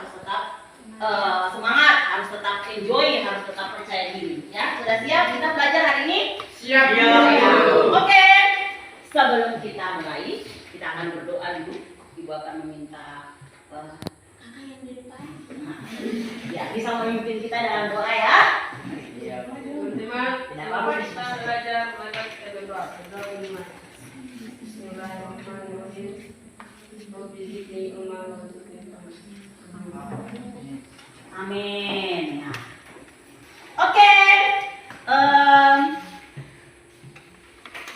harus tetap semangat, harus tetap enjoy, harus tetap percaya diri. Ya, sudah siap kita belajar hari ini? Siap. Oke. Sebelum kita mulai, kita akan berdoa dulu. Ibu akan meminta kakak yang di depan. Ya, bisa memimpin kita dalam doa ya. Teman-teman, Tidak apa-apa. kita belajar maka kita berdoa. Berdoa dulu. Bismillahirrahmanirrahim. Wabillahi Amin. Ya. Oke.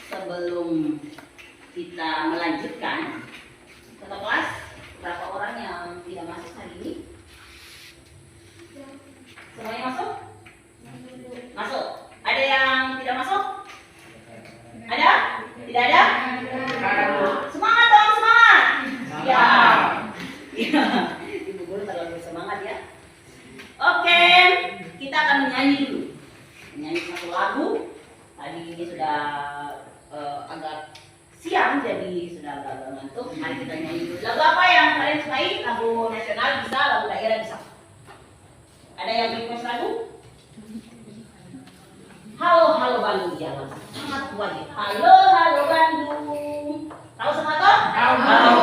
Sebelum kita melanjutkan ke kelas, berapa orang yang tidak masuk hari ini? Semuanya masuk? Masuk. Ada yang tidak masuk? Ada? Tidak ada? Semangat dong, semangat. Ya. Ya. Ibu guru terlalu semangat ya. Oke, kita akan menyanyi dulu. Menyanyi satu lagu. Tadi ini sudah agak siang, jadi sudah agak ngantuk. Mari kita nyanyi dulu. Lagu apa yang kalian sukai? Lagu nasional bisa, lagu daerah bisa. Ada yang request lagu? Halo, halo Bandung, ya, sangat wajib. Halo, halo Bandung. Tahu semua toh? Tahu.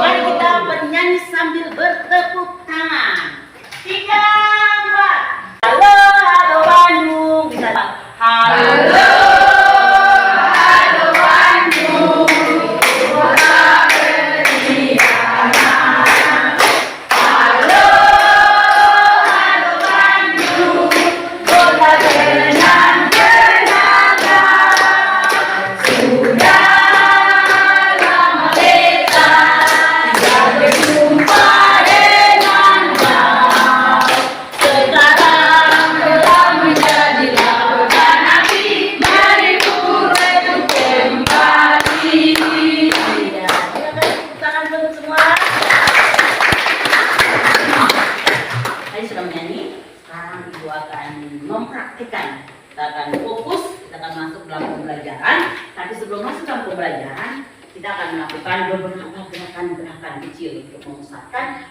Mari kita bernyanyi sambil bertepuk tangan. 3, 4. Halo, halo Bandung. Bisa tak? Halo.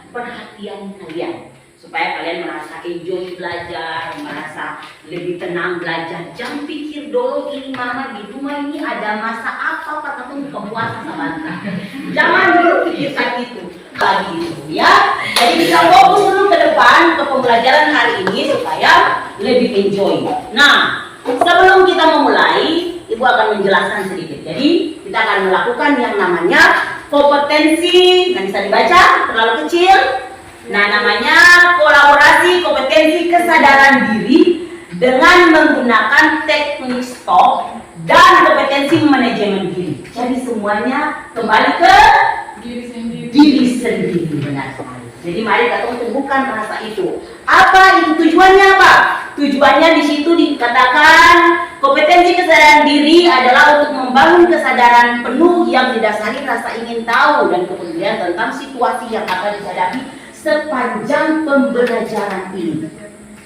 Perhatian kalian supaya kalian merasa enjoy belajar, merasa lebih tenang belajar. Jangan pikir dulu ini mama di rumah ini ada masa apa katakan buka puasa sebentar. Jangan dulu pikirkan itu lagi itu ya. Jadi kita fokus dulu ke depan ke pembelajaran hari ini supaya lebih enjoy. Nah, sebelum kita memulai, ibu akan menjelaskan sedikit. Jadi kita akan melakukan yang namanya kompetensi, nggak bisa dibaca, terlalu kecil. Nah, namanya kolaborasi kompetensi kesadaran diri dengan menggunakan teknik STOP dan kompetensi manajemen diri. Jadi semuanya kembali ke diri sendiri, benar sekali. Jadi mari kita tumbuhkan rasa itu. Apa itu tujuannya apa? Tujuannya di situ dikatakan kompetensi kesadaran diri adalah untuk membangun kesadaran penuh yang didasari rasa ingin tahu dan kepedulian tentang situasi yang akan dihadapi sepanjang pembelajaran ini.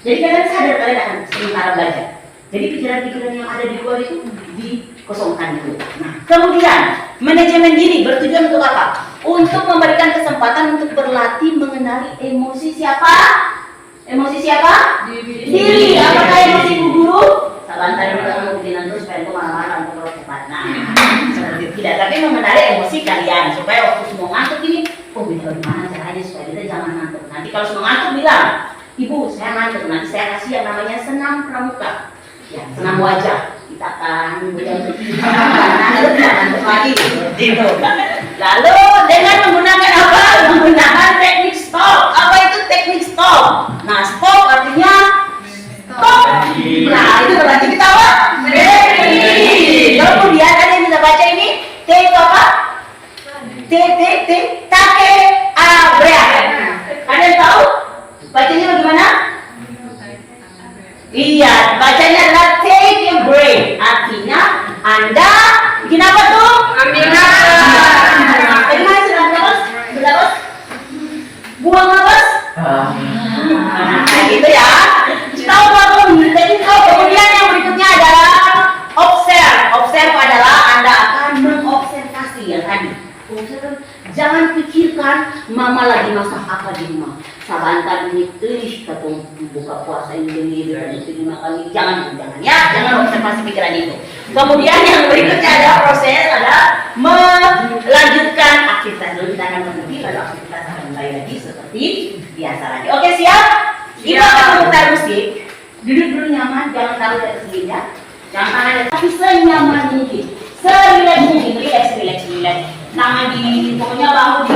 Jadi kalian sadar kalian akan sementara belajar. Jadi pikiran-pikiran yang ada di luar itu dikosongkan dulu. Nah, kemudian manajemen diri bertujuan untuk apa? Untuk memberikan kesempatan untuk berlatih mengenali emosi siapa? Emosi siapa? Diri. Apakah emosi ibu guru? Saban tadi kita mau bilang terus supaya itu marah-marah untuk cepat. Nah, seperti tidak. Tapi mengenali emosi kalian supaya waktu semua ngantuk ini, oh bisa bagaimana caranya supaya kita jangan ngantuk. Nanti kalau semua ngantuk bilang, ibu saya ngantuk. Nanti saya kasih yang namanya senam pramuka, ya senam wajah. Kita akan lalu tidak ngantuk lagi. Gitu. Lalu dengan menggunakan apa? Menggunakan teknik stop. Apa itu teknik stop? Nah, stop artinya stop. Nah, itu berarti kita apa? Berhenti. Kemudian ada yang bisa baca ini? T itu apa? T take a break. Ada yang tahu? Bacanya bagaimana? Iya, bacanya adalah take a break. Artinya Anda bikin apa tuh? Ambil nafas. Bagaimana sudah nafas? Sudah nafas? Buang nafas? Nah, gitu ya. Tahu belum? Jadi kemudian yang berikutnya adalah observe. Observe adalah Anda akan mengobservasi yang tadi. Jangan pikirkan mama lagi masak apa di rumah. Sabantar ini, katong buka puasa ini makan ini, jangan ya, jangan observasi pikiran itu. Kemudian yang berikutnya ada proses, ada melanjutkan aktivitas dulu, kita akan berhenti lalu aktivitas akan kembali lagi seperti biasa lagi. Oke, siap? Ibu akan memutar musik. Duduk dulu nyaman, jangan taruh di atas meja, jangan tangan tapi senyaman mungkin, serileks mungkin, relax. Tangan di, pokoknya bahu di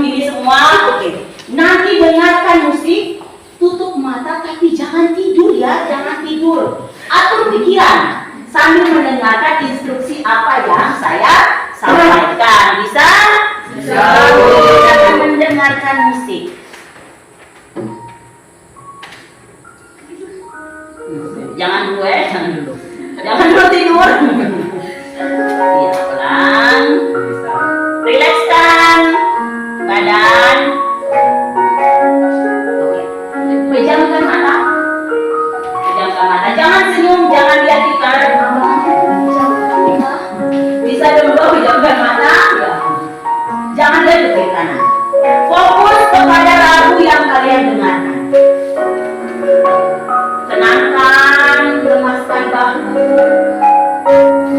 ini semua. Oke. Nanti dengarkan musik, tutup mata tapi jangan tidur ya, jangan tidur. Atur pikiran sambil mendengarkan instruksi apa yang saya sampaikan. Bisa? Bisa. Jangan mendengarkan musik. Jangan dulu jangan dulu tidur. Iya, pelan. Rilekskan badan. Oke. Pejamkan mata. Jangan senyum, jangan lihat di kanan. Bisa dulu pejamkan mata. Ya. Jangan lihat ke kanan. Fokus kepada lagu yang kalian dengarkan. Tenangkan, lemaskan bahu.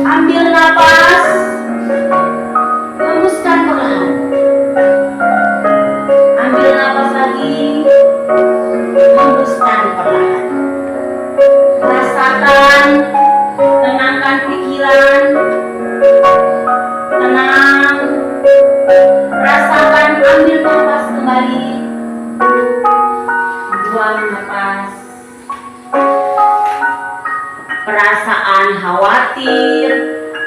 Ambil napas. Hembuskan perlahan. Ambil napas lagi. Hembuskan perlahan. Rasakan, tenangkan pikiran. Tenang. Rasakan, ambil napas kembali. Buang napas. Perasaan khawatir,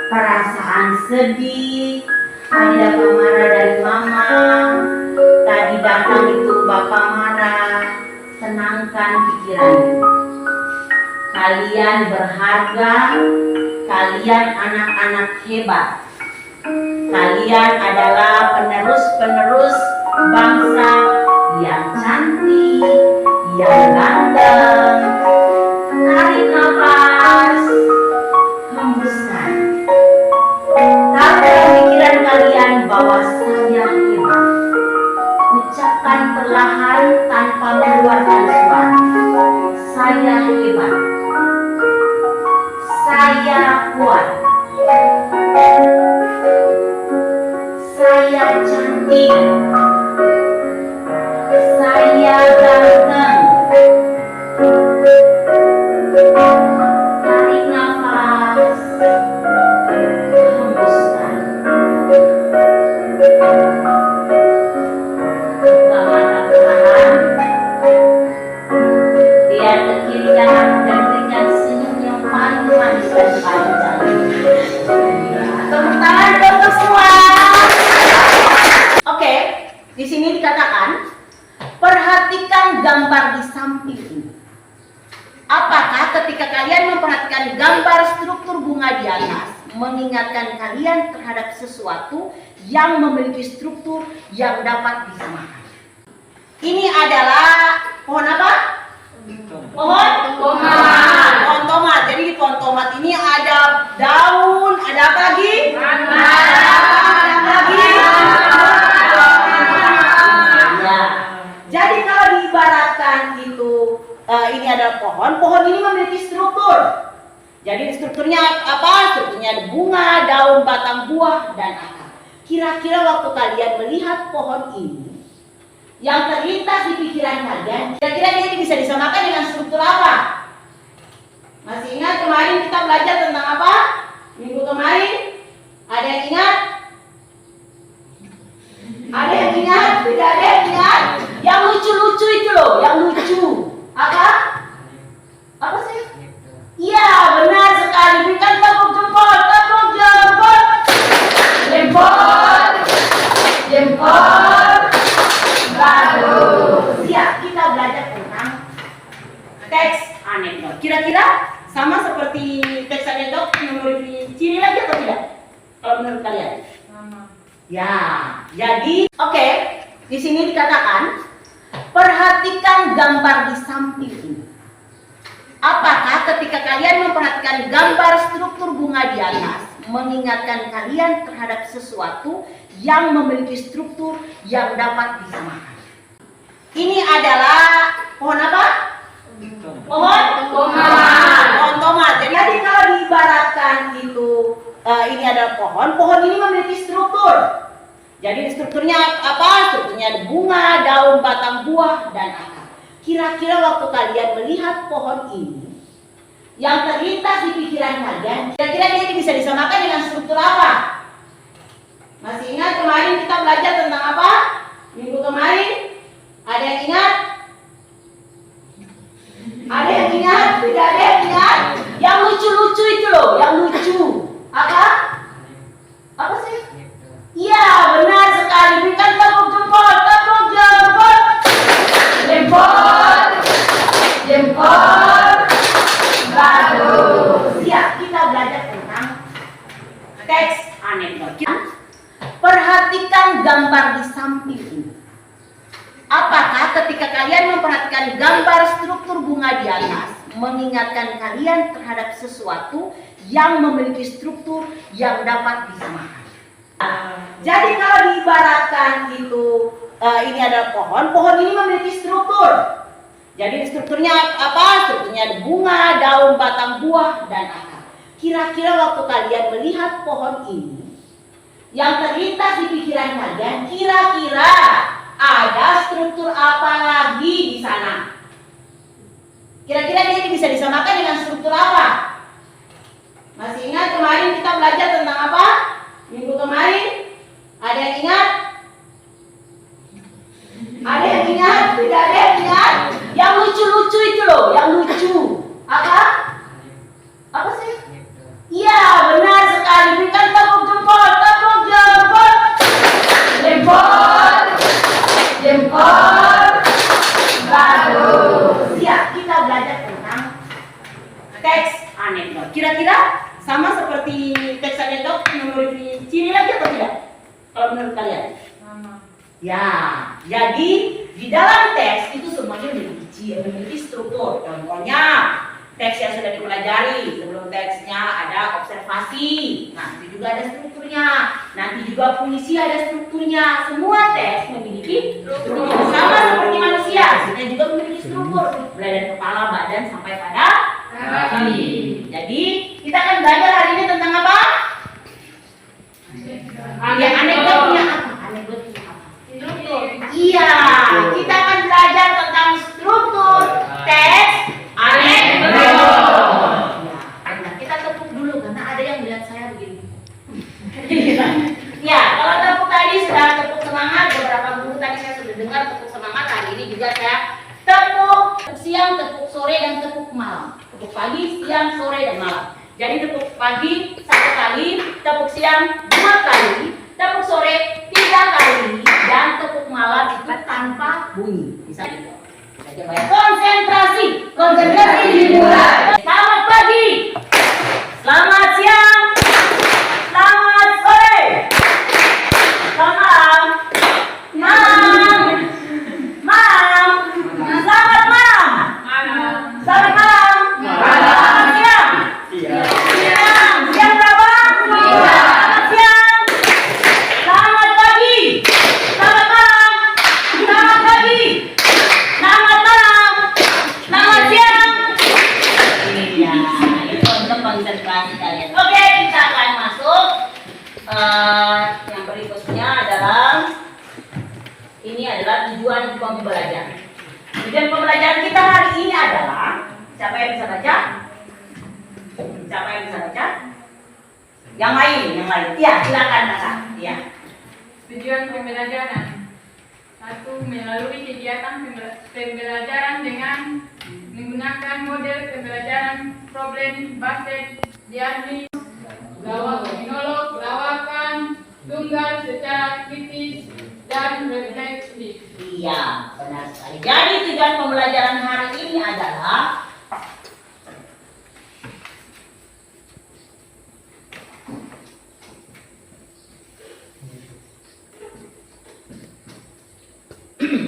perasaan sedih, tadi dapat marah dari mama, tadi datang itu bapak marah. Tenangkan pikiran. Kalian berharga, kalian anak-anak hebat. Kalian adalah penerus-penerus bangsa yang cantik, yang ganteng. Tarik nafas, hembuskan. Taruh dalam pikiran kalian bahwa saya hebat. Ucapkan perlahan tanpa mengeluarkan suara. Saya hebat. Saya kuat. Saya cantik. Saya ganteng. Tarik nafas, hembuskan. Buka mata perlahan. Lihat ke kiri kanan dan berikan senyum yang paling manis dan paling cantik. Tepuk tangan untuk semua. Oke, di sini dikatakan perhatikan gambar di samping ini. Apakah ketika kalian memperhatikan gambar struktur bunga di atas mengingatkan kalian terhadap sesuatu yang memiliki struktur yang dapat disamakan? Ini adalah pohon apa? Pohon tomat. Pohon tomat. Jadi di pohon tomat ini ada daun, ada apa lagi? Ada apa lagi? Ya. Jadi kalau diibaratkan itu ini adalah pohon ini memiliki struktur. Jadi strukturnya apa? Strukturnya ada bunga, daun, batang buah, dan akar. Kira-kira waktu kalian melihat pohon ini, yang terlintas di pikiran kalian, kira-kira ini bisa disamakan dengan struktur apa? Masih ingat kemarin kita belajar tentang apa? Minggu kemarin? Ada yang ingat? Ada yang ingat? Tidak ada yang ingat? Yang lucu-lucu itu loh, yang lucu. Apa? Apa sih? Iya, benar sekali. Berikan tepuk jempol, tepuk jempol. Jempol. Jempol. Bagus. Siap, kita belajar tentang teks anekdot. Kira-kira sama seperti teks anekdot memiliki ciri lagi atau tidak? Kalau menurut kalian? Sama. Ya, jadi oke. Di sini dikatakan perhatikan gambar di samping ini. Apakah ketika kalian memperhatikan gambar struktur bunga di atas mengingatkan kalian terhadap sesuatu yang memiliki struktur yang dapat disamakan? Ini adalah Kira-kira waktu kalian melihat pohon ini, yang terlintas di pikiran kalian, kira-kira dia bisa disamakan dengan struktur apa? Masih ingat kemarin kita belajar tentang apa? Minggu kemarin? Ada yang ingat? Ada yang ingat? Tidak ada yang ingat? Yang lucu-lucu itu loh, yang lucu. Apa? Apa sih? Iya, benar sekali. Berikan tepuk jempol, tepuk jempol. Jempol. Jempol. Bagus. Ya, kita belajar tentang teks anekdot. Perhatikan gambar di samping ini. Apakah ketika kalian memperhatikan gambar struktur bunga di atas mengingatkan kalian terhadap sesuatu yang memiliki struktur yang dapat disamakan? Jadi kalau diibaratkan itu ini adalah pohon ini memiliki struktur. Jadi strukturnya apa? Strukturnya ada bunga, daun, batang buah, dan akar. Kira-kira waktu kalian melihat pohon ini, yang terlintas di pikiran kalian, kira-kira ada struktur apa lagi di sana? Kira-kira dia bisa disamakan dengan struktur apa? Masih ingat kemarin kita belajar tentang apa? Minggu kemarin? Ada yang ingat? Ada yang ingat? Tidak ada yang ingat? Yang lucu-lucu itu loh, yang lucu. Apa? Apa sih? Iya, benar sekali. Berikan tepuk jempol, tepuk jempol. Jempol. Jempol. Bagus. Ya, kita belajar tentang teks anekdot. Kira-kira sama seperti teks anekdot menurut Cini lagi atau tidak? Kalau menurut kalian? Sama. Ya, jadi di dalam teks itu semuanya memiliki struktur. Contohnya, teks yang sudah dipelajari sebelum teksnya ada observasi. Nah, itu juga ada strukturnya. Nanti juga puisi ada strukturnya. Semua teks memiliki struktur. Sama seperti manusia, kita juga memiliki struktur. Mulai dari kepala, badan sampai pada kaki. Jadi kita akan belajar hari ini tentang apa? Ya, anekdot punya apa? Anekdot punya apa? Iya, kita akan belajar tentang struktur teks anekdot. Nah, kita tepuk dulu karena ada yang melihat saya begini. Ya, kalau tepuk tadi sudah tepuk semangat, beberapa guru tadi saya sudah dengar tepuk semangat. Hari ini juga saya tepuk siang, tepuk sore, dan tepuk malam. Tepuk pagi, siang, sore, dan malam. Jadi tepuk pagi 1 kali, tepuk siang 2 kali, tepuk sore 3 kali, dan tepuk malam itu tanpa bunyi. Bisa gitu. Konsentrasi, konsentrasi dimulai. Selamat pagi, selamat siang, selamat sore, selamat malam, malam, selamat malam, selamat malam, selamat siang, siang berapa? Selamat siang, selamat pagi, selamat malam, selamat pagi, selamat malam, selamat siang. Ini dia, itu untuk konsentrasi kalian. Oke, kita akan masuk. Yang berikutnya adalah ini adalah tujuan pembelajaran. Tujuan pembelajaran kita hari ini adalah, siapa yang bisa baca? Siapa yang bisa baca? Yang lain. Ya, silakan kakak. Ya. Tujuan pembelajaran. 1. Melalui kegiatan pembelajaran dengan menggunakan model pembelajaran problem based learning, monolog, lawakan, tunggal secara kritis, dan refleksif. Iya, benar sekali. Jadi tujuan pembelajaran hari ini adalah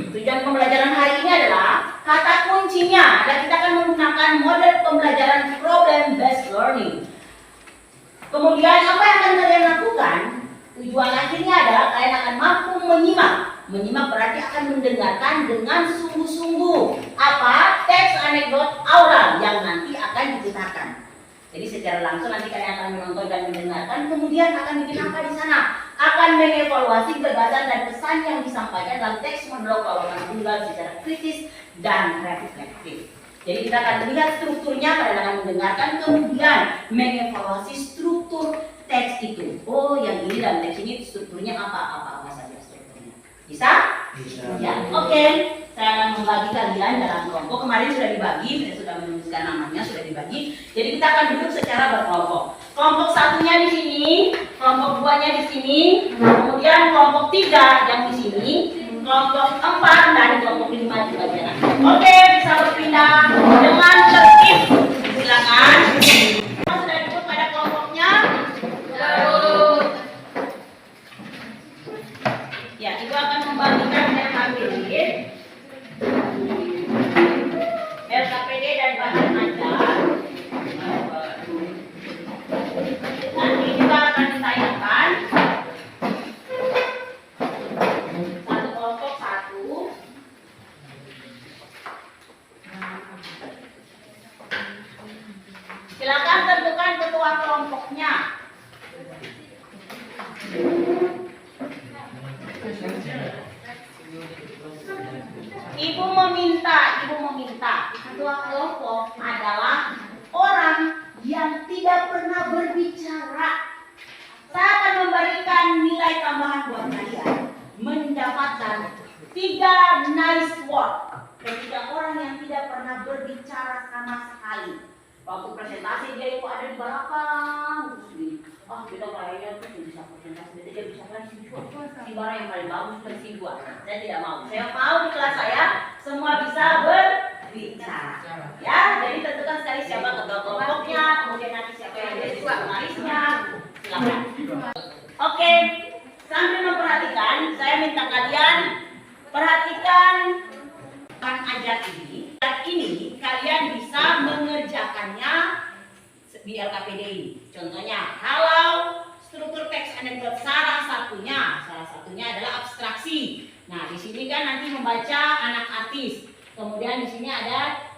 tujuan pembelajaran hari ini adalah kata kuncinya adalah kita akan menggunakan model pembelajaran problem based learning. Kemudian apa yang akan kalian lakukan? Tujuan akhirnya adalah kalian akan mampu menyimak. Menyimak berarti akan mendengarkan dengan sungguh-sungguh apa teks anekdot oral yang nanti akan diputarkan. Jadi secara langsung nanti kalian akan menonton dan mendengarkan, kemudian akan bikin apa di sana? Akan mengevaluasi gagasan dan pesan yang disampaikan dalam teks monolog lawakan tunggal secara kritis dan reflektif. Jadi kita akan melihat strukturnya, kalian akan mendengarkan, kemudian mengevaluasi struktur teks itu. Oh, yang ini dalam teks ini strukturnya apa saja strukturnya. Bisa? Bisa. Ya, oke. Saya akan membagi kalian dalam kelompok. Kemarin sudah dibagi, saya sudah menuliskan namanya, sudah dibagi. Jadi kita akan duduk secara berkelompok. Kelompok satunya di sini, kelompok duanya di sini, kemudian kelompok 3 yang di sini, kelompok 4 dan kelompok 5 di bagian. Oke, bisa berpindah dengan tertib. Silakan. Sudah duduk pada kelompoknya? Ya, Ibu akan membagikan LKPD, dan bahan ajar. Nanti juga akan ditayangkan satu kelompok satu. Silakan tentukan ketua kelompoknya. Ibu meminta ketua kelompok adalah orang yang tidak pernah berbicara. Saya akan memberikan nilai tambahan buat kalian, mendapatkan 3 nice word. Ketiga orang yang tidak pernah berbicara sama sekali. Waktu presentasi dia itu ada di belakang, terus gini, kita kayaknya tuh bisa presentasi, dia bisa lagi si barang yang paling bagus versi 2. Saya tidak mau. Saya mau di kelas saya semua bisa berbicara. Ya, jadi tentukan sekali siapa ketua kelompoknya, kemudian nanti siapa yang jadi jurnalisnya. Silakan. Oke, sambil memperhatikan, saya minta kalian perhatikan ajar ini. Ini kalian bisa mengerjakannya di LKPD ini. Contohnya, kalau struktur teks anekdot salah satunya adalah abstraksi. Nah, di sini kan nanti membaca anak artis. Kemudian di sini ada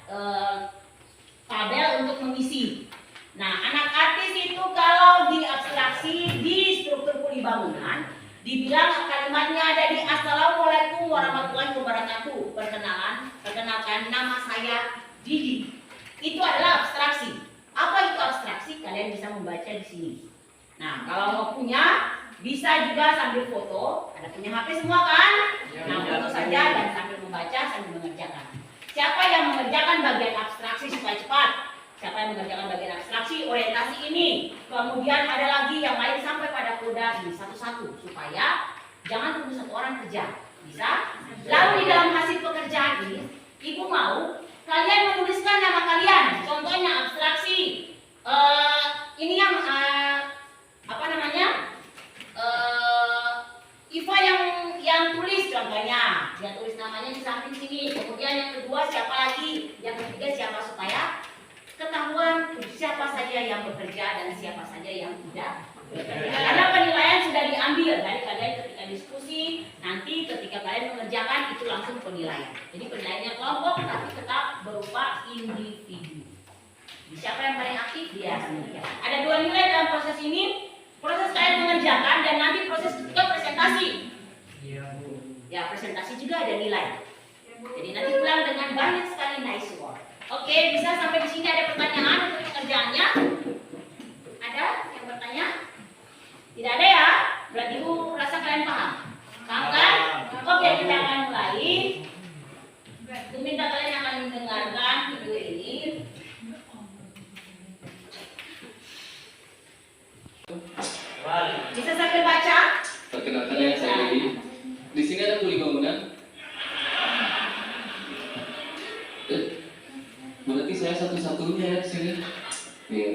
tabel untuk mengisi. Nah, anak artis itu kalau di abstraksi di struktur pulih bangunan dibilang kalimatnya ada di Assalamualaikum warahmatullahi wabarakatuh. Perkenalkan nama saya Didi. Itu adalah abstraksi. Apa itu abstraksi? Kalian bisa membaca di sini. Nah, kalau mau punya bisa juga sambil foto. Ada punya HP semua kan? Nah, foto saja dan sambil membaca sambil mengerjakan. Siapa yang mengerjakan bagian abstraksi supaya cepat? Siapa yang mengerjakan bagian abstraksi orientasi ini? Kemudian ada lagi yang lain sampai pada koda ini satu-satu supaya jangan tunggu satu orang kerja. Bisa? Lalu di dalam hasil pekerjaan ini, Ibu mau kalian menuliskan nama kalian. Contohnya abstraksi. Ini yang apa namanya? Iva yang tulis contohnya. Dia tulis namanya di samping sini. Kemudian yang kedua siapa lagi? Yang ketiga siapa supaya ketahuan siapa saja yang bekerja dan siapa saja yang tidak bekerja. Karena penilaian sudah diambil dari kalian ketika diskusi, nanti ketika kalian mengerjakan itu langsung penilaian. Jadi penilaiannya kelompok tapi tetap berupa individu. Siapa yang paling aktif dia sendiri. Ada 2 nilai dalam proses ini, proses kalian mengerjakan dan nanti proses ke presentasi. Ya, presentasi juga ada nilai. Jadi nanti pulang dengan banyak sekali nice word. Oke, bisa sampai di sini ada pertanyaan untuk pekerjaannya? Ada yang bertanya? Tidak ada ya? Berarti Ibu rasa kalian paham? Paham kan? Oke, kita akan mulai. Ibu minta kalian akan mendengarkan video ini. Bisa sambil baca? Perkenalkan ya, saya Dewi. Di sini ada pulih bangunan. Berarti saya satu-satunya ya di sini. Iya.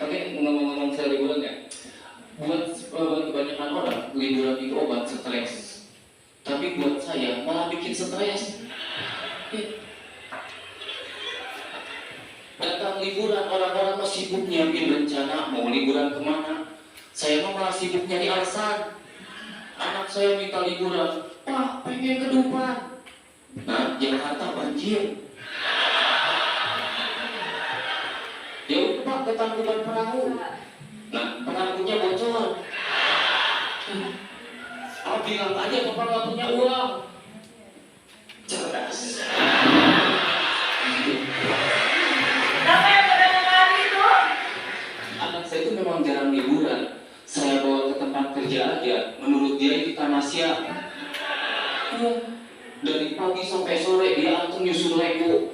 Oke, ngomong-ngomong soal liburan ya. Buat kebanyakan orang, liburan itu obat stres. Tapi buat saya malah bikin stres. Datang liburan, orang-orang masih sibuk nyiapin rencana mau liburan kemana. Saya malah sibuk nyari alasan. Anak saya minta liburan, Pak pengen ke Dufan. Nah, Jakarta banjir. Ya udah Pak, ke Tangkuban Perahu. Nah, perahunya bocor. Bilang aja Bapak nggak punya uang. Cerdas. Ibu.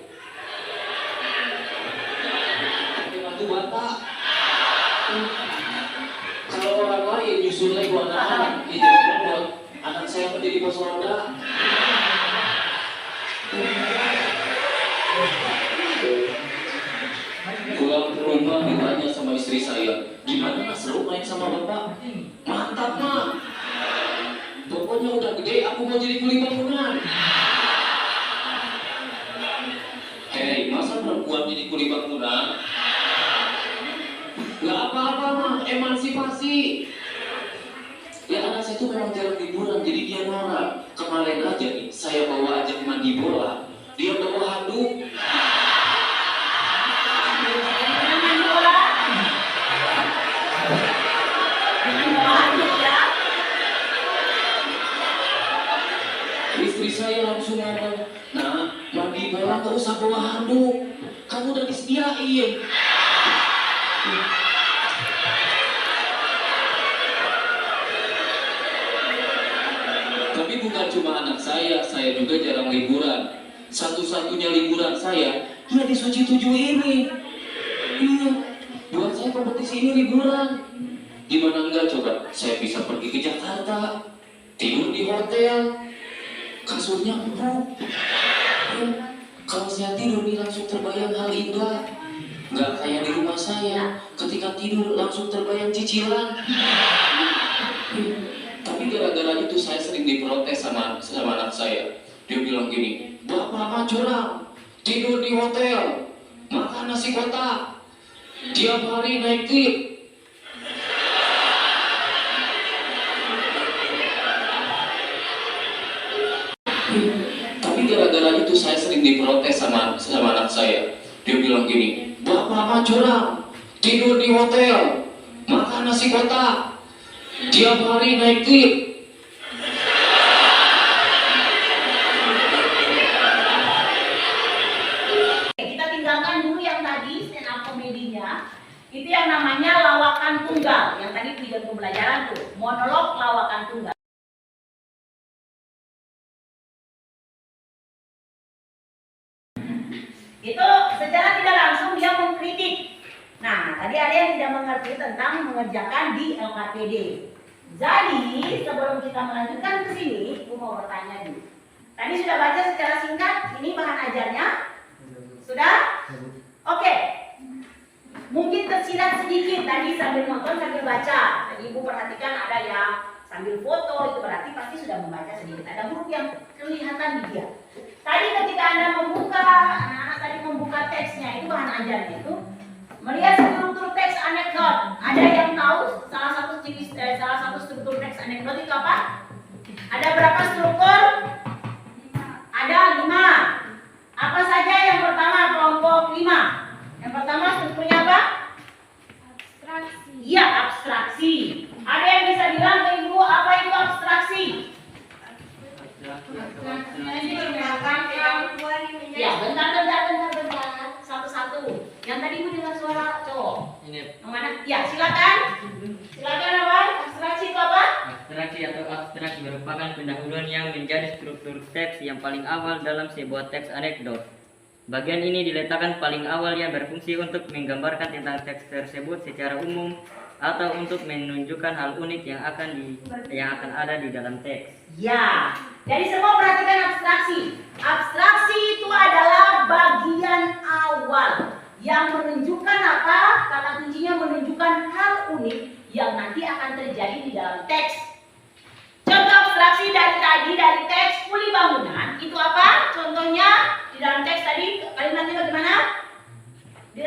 Pakai batu bata. Kalau orang lain nyusul lagi anak-anak, itu buat anak saya menjadi pos ronda. Pulang ke rumah ditanya sama istri saya, gimana seru main sama bapak? Mantap mah. Pokoknya udah gede, aku mau jadi kuli bangunan. Hei, masa perempuan jadi kuli bangunan? Gak apa-apa mah, emansipasi. Ya anak saya itu memang jarang liburan, jadi dia norak. Kemarin aja nih, saya bawa ajak mandi bola, dia bawa handuk. Istri saya langsung ngomong, nah mandi bola gak usah bawa handuk, kamu udah disediain. Tapi bukan cuma anak saya juga jarang liburan. Satu-satunya liburan saya, ya di Suci 7 ini. Iya, buat saya kompetisi ini liburan. Gimana enggak coba, saya bisa pergi ke Jakarta, tidur di hotel, kasurnya empuk. Ya, kalau saya tidur nih langsung terbayang hal indah. Nggak kayak di rumah saya, ketika tidur langsung terbayang cicilan. Tapi gara-gara itu saya sering diprotes sama anak saya. Dia bilang gini, bapak mah curang, tidur di hotel, makan nasi kotak, tiap hari naik lift. Tapi gara-gara itu saya sering diprotes sama anak saya. Dia bilang gini, bapak mah curang, tidur di hotel, makan nasi kotak, tiap hari naik lift. Kita tinggalkan dulu yang tadi stand up komedinya. Itu yang namanya lawakan tunggal. Yang tadi tujuan pembelajaran tuh, monolog lawakan tunggal. Itu secara tidak langsung dia mengkritik. Nah, tadi ada yang tidak mengerti tentang mengerjakan di LKPD. Jadi, sebelum kita melanjutkan ke sini, aku mau bertanya dulu. Tadi sudah baca secara singkat, ini bahan ajarnya? Sudah? Oke. Mungkin tersirat sedikit tadi sambil nonton sambil baca. Jadi Ibu perhatikan ada yang sambil foto, itu berarti pasti sudah membaca sedikit. Ada huruf yang kelihatan di dia. Tadi ketika Anda membuka, anak-anak tadi membuka teksnya, itu bahan ajarnya itu melihat struktur teks anekdot. Ada yang tahu salah satu struktur teks anekdot itu apa? Ada berapa struktur? Ada 5. Apa saja yang pertama kelompok 5? Yang pertama strukturnya apa? Abstraksi. Iya, abstraksi. Ada yang bisa bilang ke Ibu apa itu abstraksi? Ya, bentar. Satu-satu. Yang tadi Ibu dengar suara cowok. Ini Yang mana? Ya, silakan. Silakan apa? Abstraksi itu apa? abstraksi atau abstraksi merupakan pendahuluan yang menjadi struktur teks yang paling awal dalam sebuah teks anekdot. Bagian ini diletakkan paling awal yang berfungsi untuk menggambarkan tentang teks tersebut secara umum atau untuk menunjukkan hal unik yang akan ada di dalam teks. Ya. Jadi semua perhatikan abstraksi. Abstraksi itu adalah bagian awal yang menunjukkan apa? Kata kuncinya menunjukkan hal unik yang nanti akan terjadi di dalam teks. Contoh abstraksi dari teks kuli bangunan itu apa? Contohnya di dalam teks tadi kalimatnya bagaimana? Di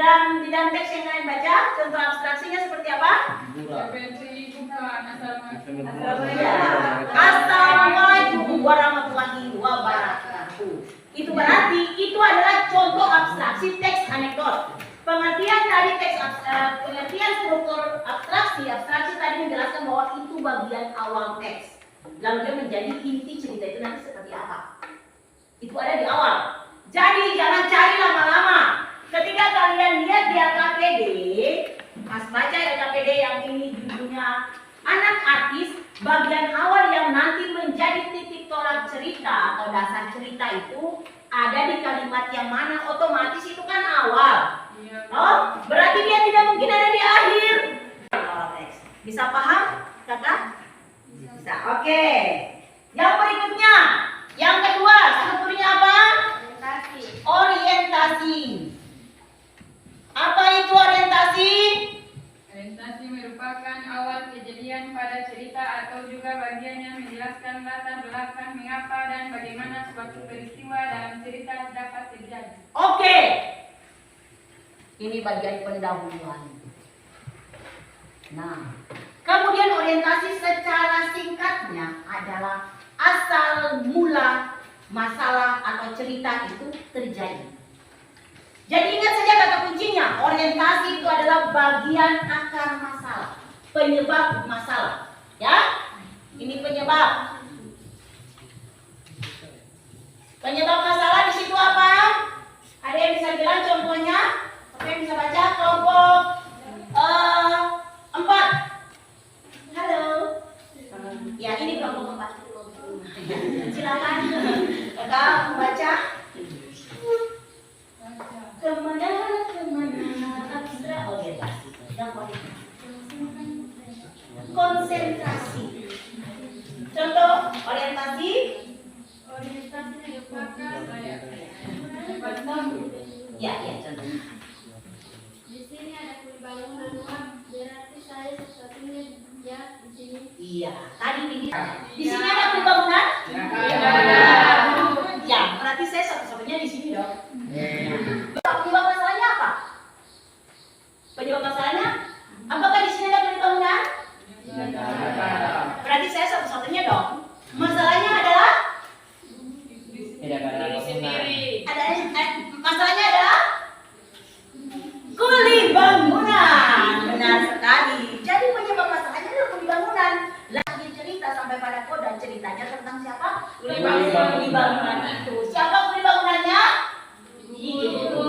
dalam teks yang kalian baca, contoh abstraksinya seperti apa? Referensi bukan Assalamualaikum warahmatullahi wabarakatuh. Itu berarti itu adalah contoh abstraksi teks anekdot. Pengertian dari pengertian struktur abstraksi tadi menjelaskan bahwa itu bagian awal teks. Lalu dia menjadi inti cerita itu nanti seperti apa. Itu ada di awal. Jadi jangan cari lama-lama. Ketika kalian lihat di LKPD, pas baca LKPD yang ini judulnya anak artis, bagian awal yang nanti menjadi titik tolak cerita atau dasar cerita itu ada di kalimat yang mana, otomatis itu kan awal. Iya. Oh, berarti dia tidak mungkin ada di akhir. Bisa paham, kakak? Bisa. Oke. Yang berikutnya, yang kedua, strukturnya apa? Orientasi. Orientasi. Apa itu orientasi? Orientasi merupakan awal kejadian pada cerita atau juga bagian yang menjelaskan latar belakang mengapa dan bagaimana suatu peristiwa dalam cerita dapat terjadi. Oke. Ini bagian pendahuluan. Nah, kemudian orientasi secara singkatnya adalah asal mula masalah atau cerita itu terjadi. Jadi ingat saja kata kuncinya, orientasi itu adalah bagian akar masalah, penyebab masalah. Ya, ini penyebab. Penyebab masalah di situ apa? Ada yang bisa bilang contohnya? Oke, bisa baca kelompok 4. Halo. Ya, ini kelompok 4. Silakan. Kakak membaca. Kemana abstrak orientasi. Yang konsentrasi. Contoh orientasi. Orientasi merupakan Ya, contohnya. Di sini ada bangunan rumah, berarti saya satu-satunya ya di sini. Iya, tadi di sini ada bangunan? Ya, berarti saya satu-satunya di sini dong. Penyebab masalahnya apa? Penyebab masalahnya? Apakah di sini ada bangunan? Berarti saya satu-satunya dong. Masalahnya adalah? Masalahnya adalah? Kuli bangunan. Benar sekali. Jadi penyebab masalahnya adalah kuli bangunan. Lagi cerita sampai pada koda ceritanya tentang siapa? Kuli bangunan itu. Siapa kuli bangunannya?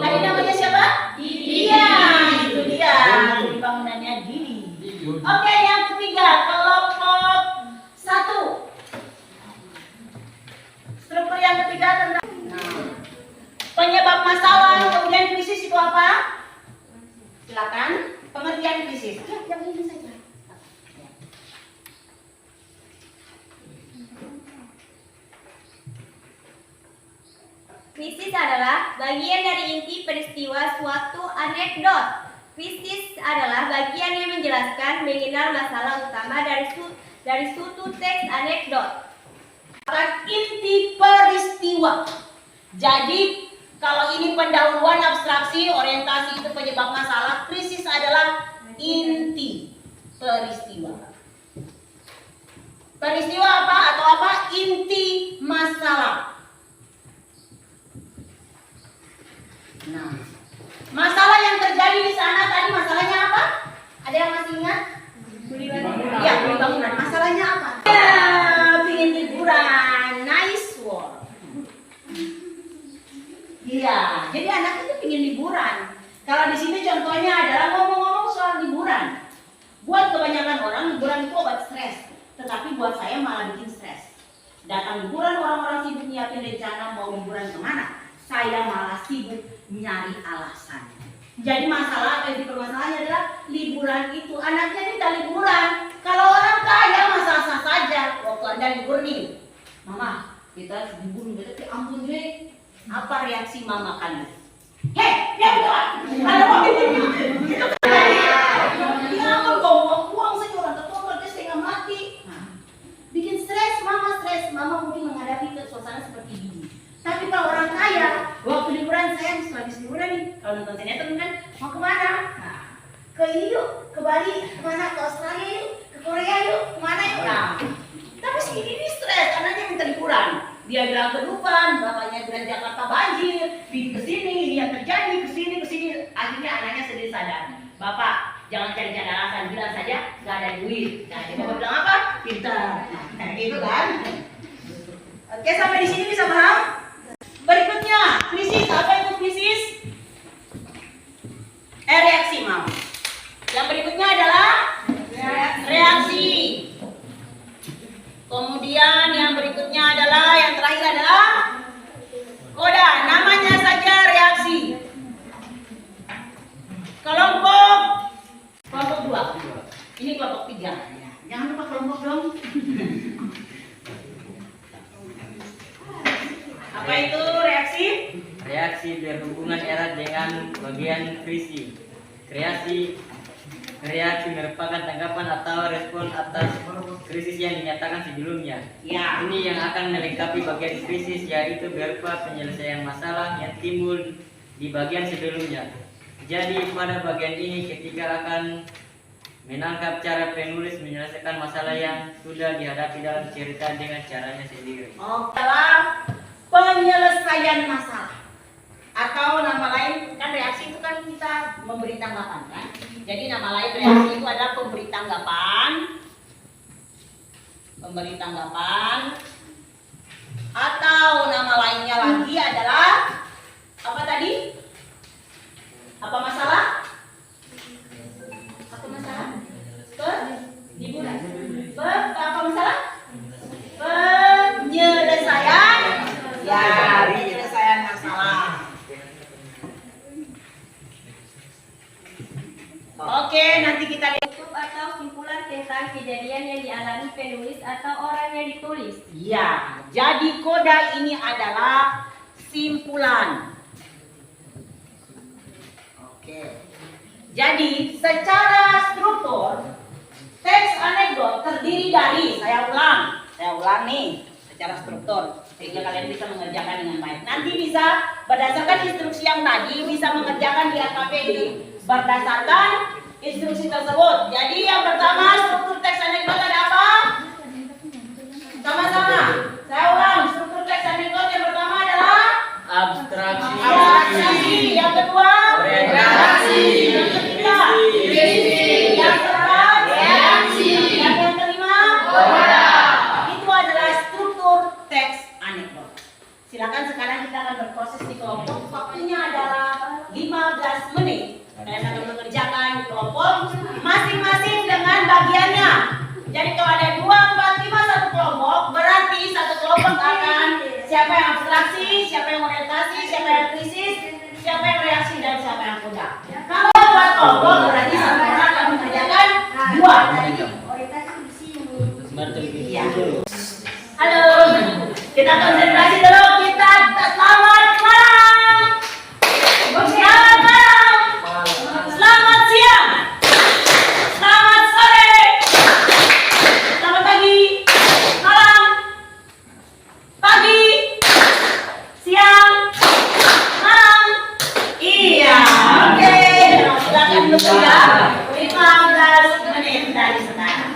Tadi namanya siapa? Iya, itu dia. Kuli bangunannya Didi. Oke, yang ketiga, kelompok 1. Struktur yang ketiga tentang penyebab masalah, kemudian krisis itu apa? Silakan, pengertian krisis. Ya, yang ini saja. Krisis adalah bagian dari inti peristiwa suatu anekdot. Krisis adalah bagian yang menjelaskan mengenal masalah utama dari suatu teks anekdot. Inti peristiwa. Jadi kalau ini pendahuluan abstraksi, orientasi itu penyebab masalah, krisis adalah inti peristiwa. Peristiwa apa atau apa? Inti masalah. Nah, masalah yang terjadi di sana tadi masalahnya apa? Ada yang masih ingat? Ya, kuli bangunan. Masalahnya apa? Ya, pingin liburan, nice work. Iya, jadi anak itu pingin liburan. Kalau di sini contohnya adalah ngomong-ngomong soal liburan. Buat kebanyakan orang liburan itu obat stres, tetapi buat saya malah bikin stres. Datang liburan orang-orang sibuk nyiapin rencana mau liburan kemana, saya malah sibuk nyari alasan. Jadi masalah yang dipermasalahannya adalah liburan itu anaknya tidak liburan. Kalau orang kaya masa-masa saja. Waktu Anda libur nih, Mama, kita libur gitu, ampun deh. Apa reaksi Mama kalian? Hei, ya bukan. Ada waktu itu. Ya ampun, kau buang saja orang tua kerja setengah mati. Bikin stres, Mama mungkin menghadapi suasana seperti ini. Tapi kalau orang kaya, waktu liburan saya habis liburan nih, kalau nonton sinetron kan, mau kemana? Nah, ke yuk, ke Bali, kemana? Ke Australia yuk, ke Korea yuk, kemana yuk? Nah, tapi si ini stres, anaknya minta liburan. Dia bilang ke Dufan, bapaknya bilang Jakarta banjir, ke sini, ini yang terjadi, ke sini. Akhirnya anaknya sendiri sadar, Bapak, jangan cari-cari alasan, bilang saja gak ada duit. Nah, dia bapak bilang apa? Pintar. Nah, gitu kan? Oke, sampai di sini bisa paham? Berikutnya, krisis. Apa itu krisis? Reaksi, Mam. Yang berikutnya adalah reaksi. Kemudian yang berikutnya adalah, yang terakhir adalah koda. Namanya saja reaksi. berhubungan erat dengan bagian krisi. Reaksi merupakan tanggapan atau respon atas krisis yang dinyatakan sebelumnya. Ya. Ini yang akan melengkapi bagian krisis, yaitu berupa penyelesaian masalah yang timbul di bagian sebelumnya. Jadi pada bagian ini ketika akan menangkap cara penulis menyelesaikan masalah yang sudah dihadapi dalam cerita dengan caranya sendiri. Adalah penyelesaian masalah. Atau nama lain, kan reaksi itu kan kita memberi tanggapan kan. Jadi nama lain reaksi itu adalah pemberi tanggapan. Memberi tanggapan. Atau nama lainnya lagi adalah apa tadi? Apa masalah? Apa masalah? Apa masalah? Penyelesaian. Ya, penyelesaian masalah. Oke, nanti kita lihat. Penutup atau simpulan tentang kejadian yang dialami penulis atau orang yang ditulis. Ya, jadi koda ini adalah simpulan. Oke. Jadi, secara struktur teks anekdot terdiri dari, saya ulang nih, secara struktur sehingga kalian bisa mengerjakan dengan baik. Nanti bisa berdasarkan instruksi yang tadi bisa mengerjakan di AKPD berdasarkan instruksi tersebut. Jadi yang pertama struktur teks anekdot ada apa? Sama-sama. Saya ulang, struktur teks anekdot yang pertama adalah abstraksi. Yang kedua Orientasi. Yang ketiga yang keempat reaksi. Yang kelima itu adalah struktur teks anekdot. Silakan sekarang kita akan berproses di kelompok. Waktunya adalah 15 menit. Kalian akan mengerjakan di kelompok masing-masing dengan bagiannya. Jadi kalau ada 2, 4, 5 satu kelompok, berarti satu kelompok akan siapa yang abstraksi, siapa yang orientasi, siapa yang krisis, siapa yang reaksi, dan siapa yang koda. Kalau 4 kelompok berarti satu orang akan mengerjakan 2. Iya. Halo, kita konsentrasi dulu. Kita selamat malam. Selamat malam. Selamat siang. Selamat sore. Selamat pagi. Malam. Pagi. Siang. Malam. Iya. Oke. Silakan bekerja. 15 menit dari sekarang.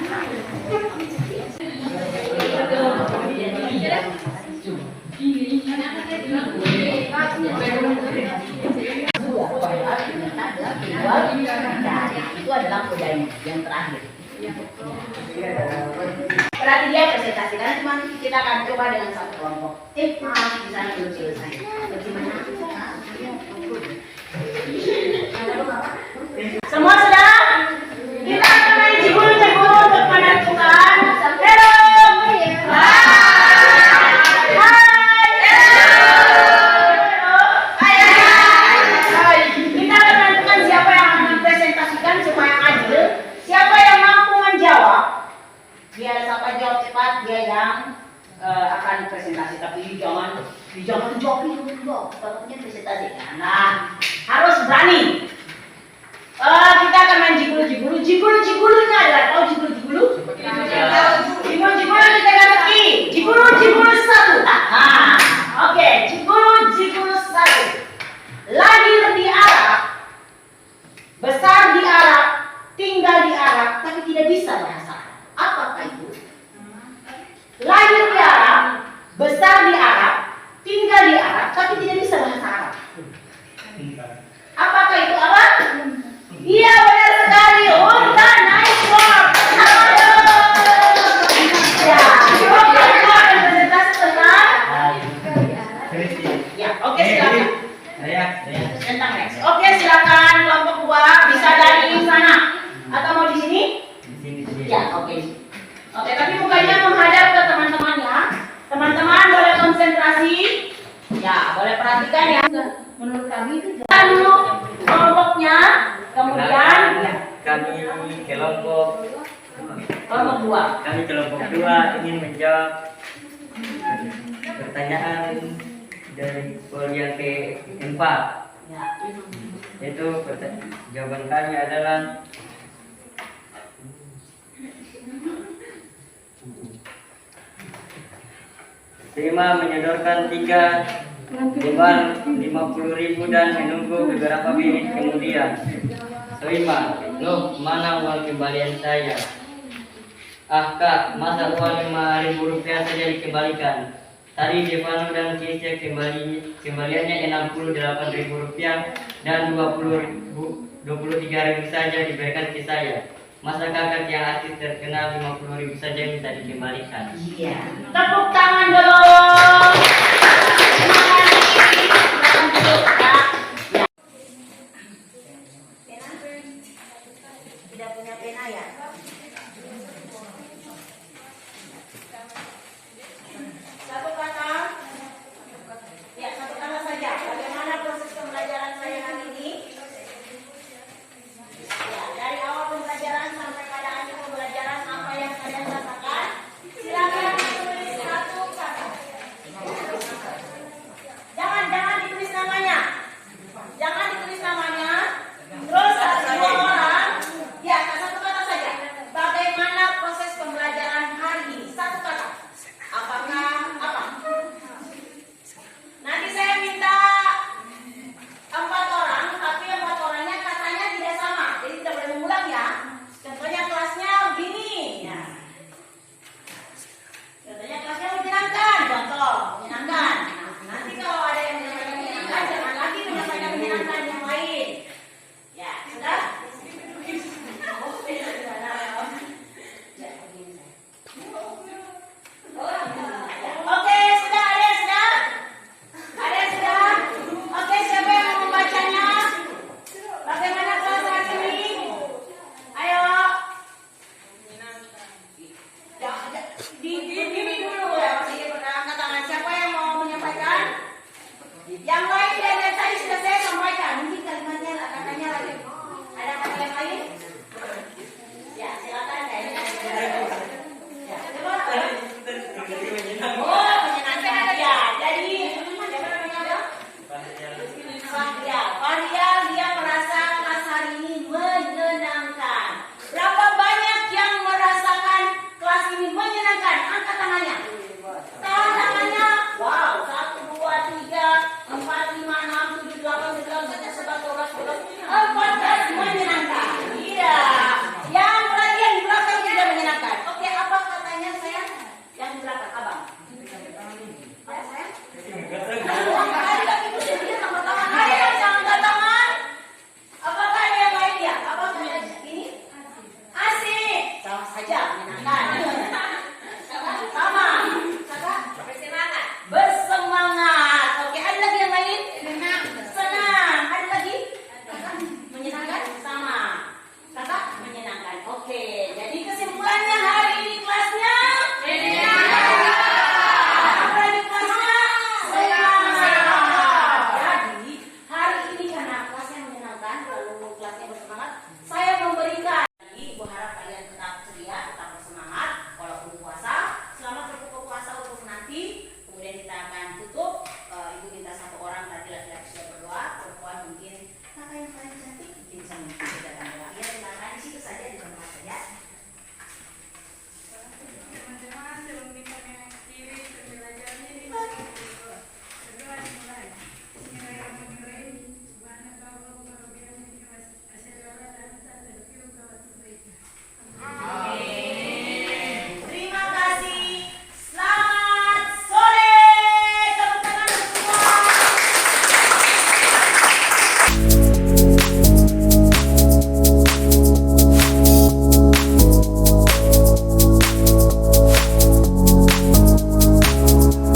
Itu adalah kodanya yang terakhir. Berarti dia presentasikan, cuma kita akan coba dengan satu kelompok. Maaf, di sana belum selesai. Bagaimana? Semua sudah? Kita akan main cibul-cibul untuk menentukan. Hello. Kita akan menentukan siapa yang akan mempresentasikan supaya adil. Siapa yang mampu menjawab, dia siapa jawab cepat, dia yang akan presentasi. Tapi jangan jawab dulu, takutnya presentasi. Nah, harus berani. Kita akan main jigulu-jigulu. Jigulu-jigulunya adalah, tahu jigulu-jigulu? Jigulu-jigulu kita kaki. Jigulu-jigulu satu. Oke, jigulu-jigulu satu. Lahir di Arab, besar di Arab, tinggal di Arab, tapi tidak bisa bahasa Arab. Apakah itu? Lahir di Arab, besar di Arab, tinggal di Arab, tapi tidak bisa bahasa Arab. Apakah itu apa? Iya, benar sekali. Unta, nice work. Ya, oke, kita akan presentasi tentang. Ya, oke, silakan. Tentang reaksi. Oke, silakan kelompok 2 bisa dari sana atau mau di sini? Ya, oke. Oke, tapi mukanya menghadap ke teman-teman ya. Teman-teman boleh konsentrasi. Ya, boleh perhatikan ya. Menurut kami itu dulu kelompoknya, kemudian Kami kelompok 2. Kami kelompok 2 ingin menjawab pertanyaan dari soal yang keempat. Ya. Itu jawaban kami adalah Terima menyodorkan 3 lembar 50.000 dan menunggu beberapa menit kemudian. Terima, loh mana uang kembalian saya? Ah kak, masa uang 5.000 rupiah saja dikembalikan? Tadi Devano dan Keisha kembaliannya 68.000 rupiah dan 23.000 saja diberikan ke saya. Masa kakak yang artis terkenal 50.000 saja minta dikembalikan? Iya. Tepuk tangan dulu. Terima kasih.